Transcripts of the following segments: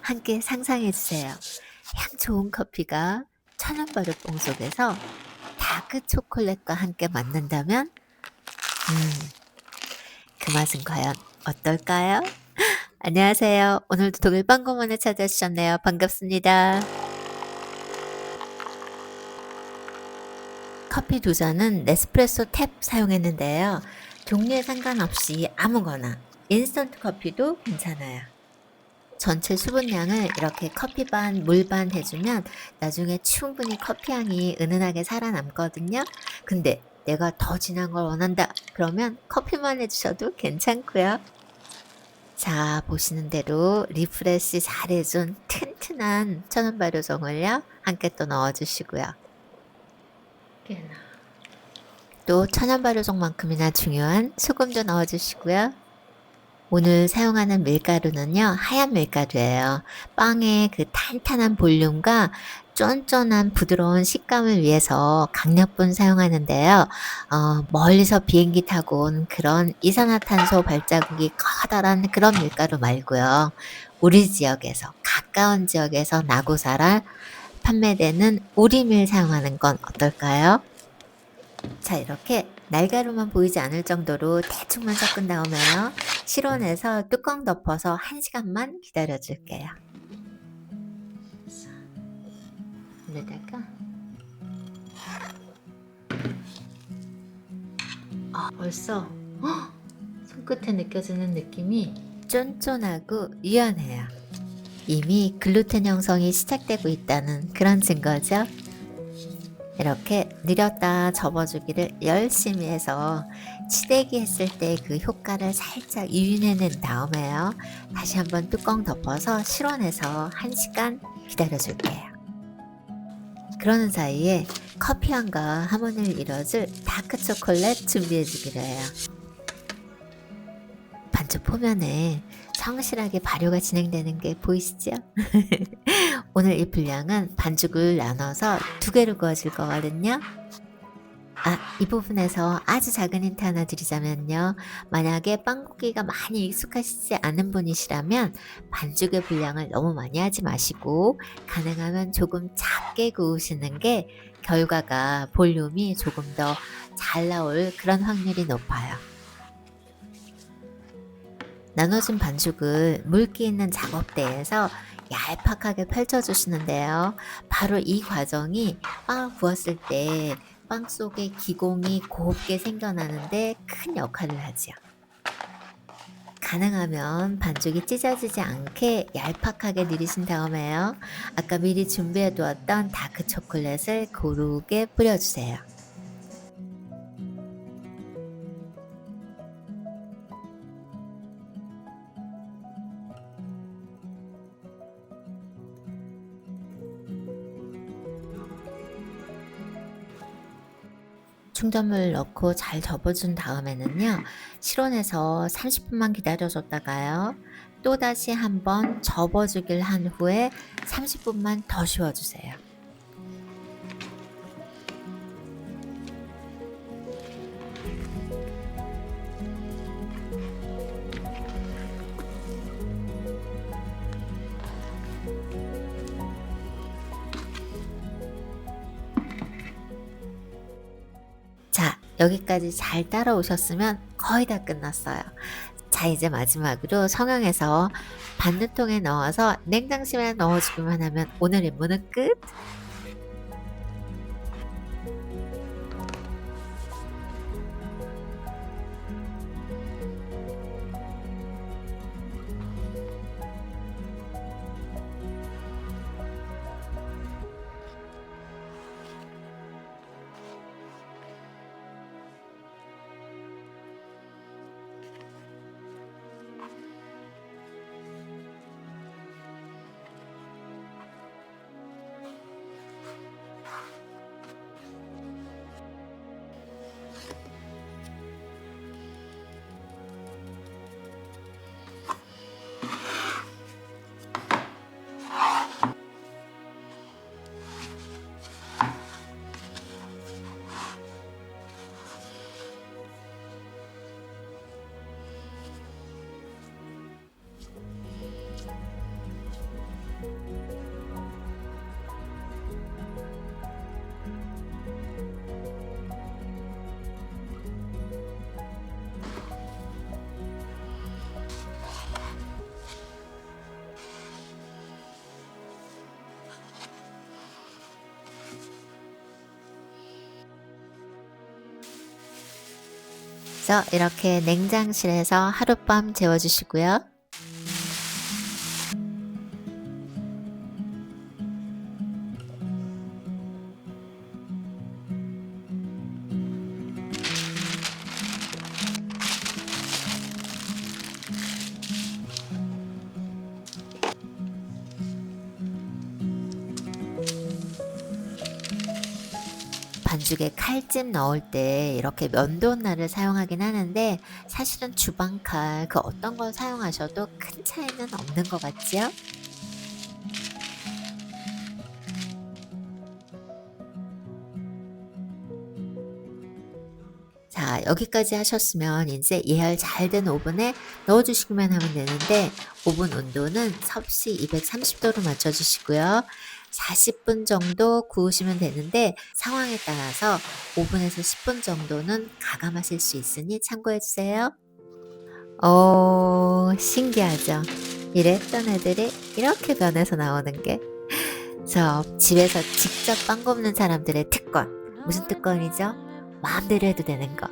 함께 상상해 주세요. 향 좋은 커피가 천연발효봉 속에서 다크 초콜릿과 함께 만난다면 그 맛은 과연 어떨까요? 안녕하세요. 오늘도 독일 빵공원에 찾아주셨네요. 반갑습니다. 커피 두 잔은 네스프레소 탭 사용했는데요. 종류에 상관없이 아무거나 인스턴트 커피도 괜찮아요. 전체 수분량을 이렇게 커피 반, 물 반 해주면 나중에 충분히 커피 향이 은은하게 살아남거든요. 근데 내가 더 진한 걸 원한다. 그러면 커피만 해주셔도 괜찮고요. 자, 보시는 대로 리프레시 잘해준 튼튼한 천연 발효종을요. 함께 또 넣어주시고요. 또 천연 발효종만큼이나 중요한 소금도 넣어주시고요. 오늘 사용하는 밀가루는요, 하얀 밀가루예요. 빵의 그 탄탄한 볼륨과 쫀쫀한 부드러운 식감을 위해서 강력분 사용하는데요. 멀리서 비행기 타고 온 그런 이산화탄소 발자국이 커다란 그런 밀가루 말고요. 우리 지역에서, 가까운 지역에서 나고 자라 판매되는 우리밀 사용하는 건 어떨까요? 자, 이렇게 날가루만 보이지 않을 정도로 대충만 섞은 다음에요. 실온에서 뚜껑 덮어서 1시간만 기다려 줄게요. 물에다가 벌써 손끝에 느껴지는 느낌이 쫀쫀하고 유연해요. 이미 글루텐 형성이 시작되고 있다는 그런 증거죠. 이렇게 느렸다 접어주기를 열심히 해서 치대기 했을 때 그 효과를 살짝 유인해낸 다음에요. 다시 한번 뚜껑 덮어서 실온에서 1시간 기다려줄게요. 그러는 사이에 커피향과 하모니를 이뤄줄 다크 초콜릿 준비해주기로 해요. 반죽 표면에 성실하게 발효가 진행되는 게 보이시죠? 오늘 이 분량은 반죽을 나눠서 2개로 구워줄 거거든요. 이 부분에서 아주 작은 힌트 하나 드리자면요. 만약에 빵 굽기가 많이 익숙하시지 않은 분이시라면 반죽의 분량을 너무 많이 하지 마시고 가능하면 조금 작게 구우시는 게 결과가 볼륨이 조금 더 잘 나올 그런 확률이 높아요. 나눠진 반죽을 물기 있는 작업대에서 얄팍하게 펼쳐주시는데요. 바로 이 과정이 빵을 구웠을 때 빵 속에 기공이 곱게 생겨나는데 큰 역할을 하지요. 가능하면 반죽이 찢어지지 않게 얄팍하게 내리신 다음에요. 아까 미리 준비해 두었던 다크 초콜릿을 고르게 뿌려주세요. 충전물 넣고 잘 접어준 다음에는요. 실온에서 30분만 기다려줬다가요. 또다시 한번 접어주길 한 후에 30분만 더 쉬어주세요. 자, 여기까지 잘 따라오셨으면 거의 다 끝났어요. 자, 이제 마지막으로 성형해서 반죽통에 넣어서 냉장실에 넣어주기만 하면 오늘 임무는 끝! 그래서 이렇게 냉장실에서 하룻밤 재워주시고요. 반죽에 칼집 넣을 때 이렇게 면도날을 사용하긴 하는데 사실은 주방칼 그 어떤 걸 사용하셔도 큰 차이는 없는 것 같지요? 자, 여기까지 하셨으면 이제 예열 잘 된 오븐에 넣어주시기만 하면 되는데 오븐 온도는 섭씨 230도로 맞춰주시고요. 40분 정도 구우시면 되는데 상황에 따라서 5분에서 10분 정도는 가감하실 수 있으니 참고해주세요. 신기하죠? 이랬던 애들이 이렇게 변해서 나오는 게. 저 집에서 직접 빵 굽는 사람들의 특권. 무슨 특권이죠? 마음대로 해도 되는 거.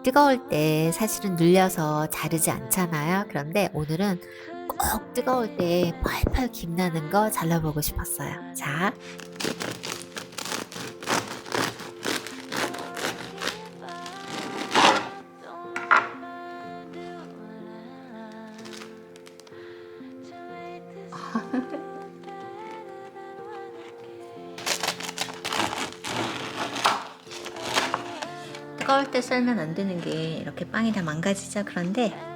뜨거울 때 사실은 눌려서 자르지 않잖아요. 그런데 오늘은 꼭 뜨거울 때 펄펄 김나는 거 잘라보고 싶었어요. 자, 뜨거울 때 썰면 안 되는 게 이렇게 빵이 다 망가지죠. 그런데